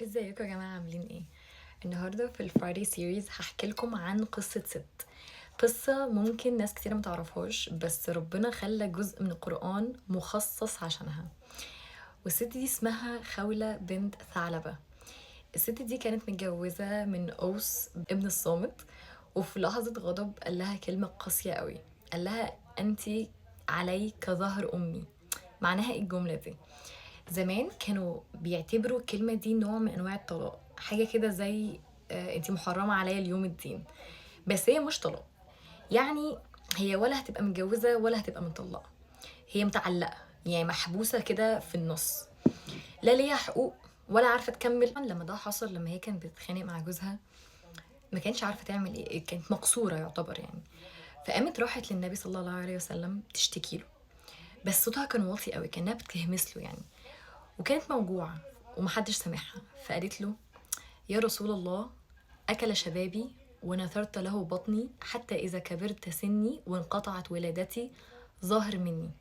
ازيكم يا جماعة عاملين ايه؟ النهاردة في الفرايدي سيريز هحكي لكم عن قصة ست. قصة ممكن ناس كتير متعرفهاش، بس ربنا خلى جزء من القرآن مخصص عشانها. والست دي اسمها خولة بنت ثعلبة. الست دي كانت متجوزة من أوس ابن الصامت، وفي لحظة غضب قال لها كلمة قاسية قوي. قال لها انتي علي كظهر أمي. معناها ايه الجملة دي؟ زمان كانوا بيعتبروا الكلمة دي نوع من أنواع الطلاق، حاجة كده زي انتي محرمة عليا اليوم الدين. بس هي مش طلاق، يعني هي ولا هتبقى متجوزة ولا هتبقى مطلقة، هي متعلقة، يعني محبوسة كده في النص، لا ليها حقوق ولا عارفة تكمل. لما ده حصل، لما هي كانت بتتخانق مع جوزها، ما كانش عارفة تعمل ايه، كانت مقصورة يعتبر يعني. فقامت راحت للنبي صلى الله عليه وسلم تشتكي له، بس صوتها كان واطي قوي، كانها بتهمس له يعني، وكانت موجوعة ومحدش سامعها. فقالت له: يا رسول الله، أكل شبابي ونثرت له بطني حتى إذا كبرت سني وانقطعت ولادتي ظاهر مني.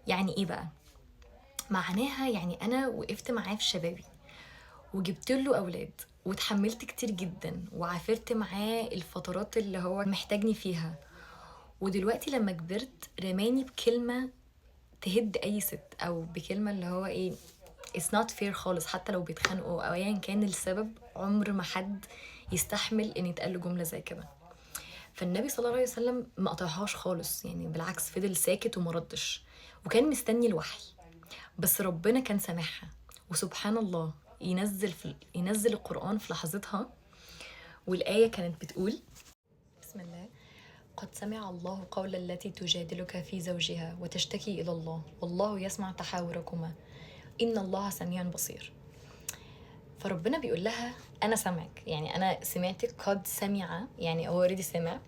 يعني إيه بقى؟ معناها يعني أنا وقفت معاه في شبابي وجبت له أولاد وتحملت كتير جدا وعافرت معاه الفترات اللي هو محتاجني فيها، ودلوقتي لما كبرت رماني بكلمة تهد أي ست، أو بكلمة اللي هو إيه، it's not fair خالص. حتى لو بيتخانقوا او ايا كان السبب، عمر ما حد يستحمل ان يتقال له جمله زي كده. فالنبي صلى الله عليه وسلم ما قطعهاش خالص، يعني بالعكس فضل ساكت وما ردش، وكان مستني الوحي. بس ربنا كان سامعها، وسبحان الله ينزل القرآن في لحظتها. والآية كانت بتقول: بسم الله، قد سمع الله قول التي تجادلك في زوجها وتشتكي إلى الله والله يسمع تحاوركما إن الله سميع بصير. فربنا بيقول لها انا سامعك، يعني انا سمعتك، قد سمع يعني هو اوريدي سمع،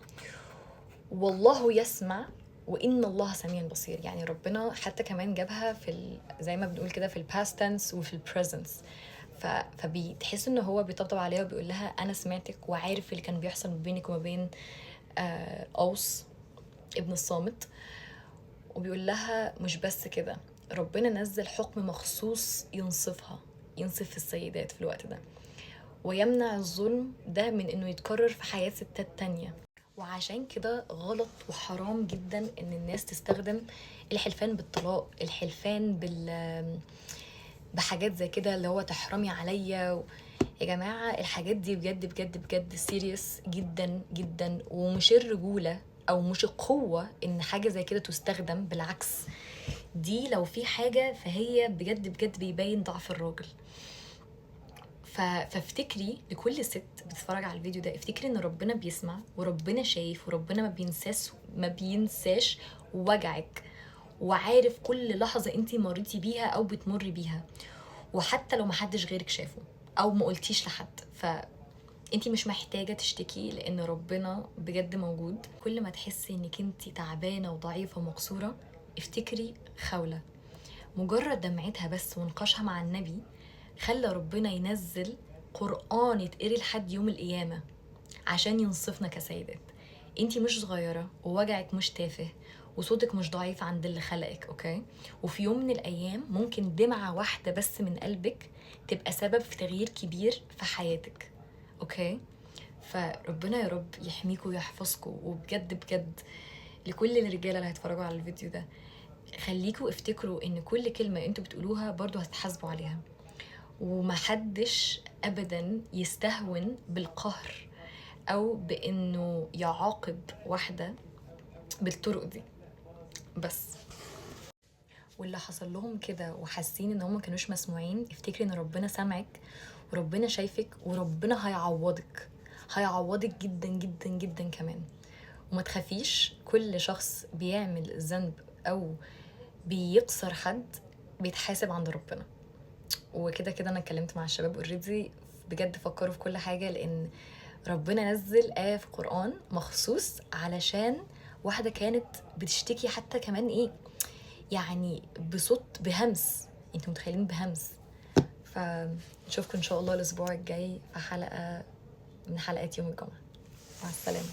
والله يسمع وان الله سميع بصير. يعني ربنا حتى كمان جابها في زي ما بنقول كده في الباست تنس وفي البريزنس. فبتحس ان هو بيطبطب عليها وبيقول لها انا سمعتك وعارف اللي كان بيحصل ما بينك وما بين اوس ابن الصامت. وبيقول لها مش بس كده، ربنا نزل حكم مخصوص ينصفها، ينصف السيدات في الوقت ده، ويمنع الظلم ده من انه يتكرر في حياة ستات تانية. وعشان كده غلط وحرام جدا ان الناس تستخدم الحلفان بالطلاق، الحلفان بحاجات زي كده اللي هو تحرمي عليا. يا جماعة الحاجات دي بجد بجد بجد سيريس جدا جدا، ومش الرجولة او مش القوة ان حاجة زي كده تستخدم، بالعكس دي لو في حاجة فهي بجد بجد بيبين ضعف الراجل. فافتكري لكل ست بتتفرج على الفيديو ده، افتكري ان ربنا بيسمع وربنا شايف وربنا ما بينساش وجعك، وعارف كل لحظة انتي مريتي بيها او بتمري بيها، وحتى لو محدش غيرك شافه او ما قلتيش لحد، فانتي مش محتاجة تشتكي لان ربنا بجد موجود. كل ما تحسي انك انتي تعبانة وضعيفة ومكسورة، افتكري خولة. مجرد دمعتها بس ونقاشها مع النبي خلى ربنا ينزل قرآن يتقري لحد يوم القيامة عشان ينصفنا كسيدات. انتي مش صغيرة ووجعك مش تافه وصوتك مش ضعيف عند اللي خلقك، اوكي؟ وفي يوم من الايام ممكن دمعة واحدة بس من قلبك تبقى سبب في تغيير كبير في حياتك، اوكي؟ فربنا يا رب يحميكوا ويحفظكوا. وبجد بجد لكل الرجالة اللي هيتفرجوا على الفيديو ده، خليكوا افتكروا ان كل كلمة انتوا بتقولوها برضو هتتحاسبوا عليها، ومحدش ابدا يستهون بالقهر او بانه يعاقب واحدة بالطرق دي. بس واللي حصل لهم كده وحاسين ان هم كانوش مسموعين، افتكري ان ربنا سامعك وربنا شايفك وربنا هيعوضك، هيعوضك جدا جدا جدا كمان. وما تخافيش، كل شخص بيعمل ذنب او بيكسر حد بيتحاسب عند ربنا. وكده كده انا اتكلمت مع الشباب اوريدي، بجد فكروا في كل حاجه، لان ربنا نزل آية في القرآن مخصوص علشان واحدة كانت بتشتكي، حتى كمان ايه يعني بصوت بهمس، انتوا متخيلين بهمس. فنشوفكم ان شاء الله الاسبوع الجاي في حلقة من حلقات يوم الجمعة. مع السلامة.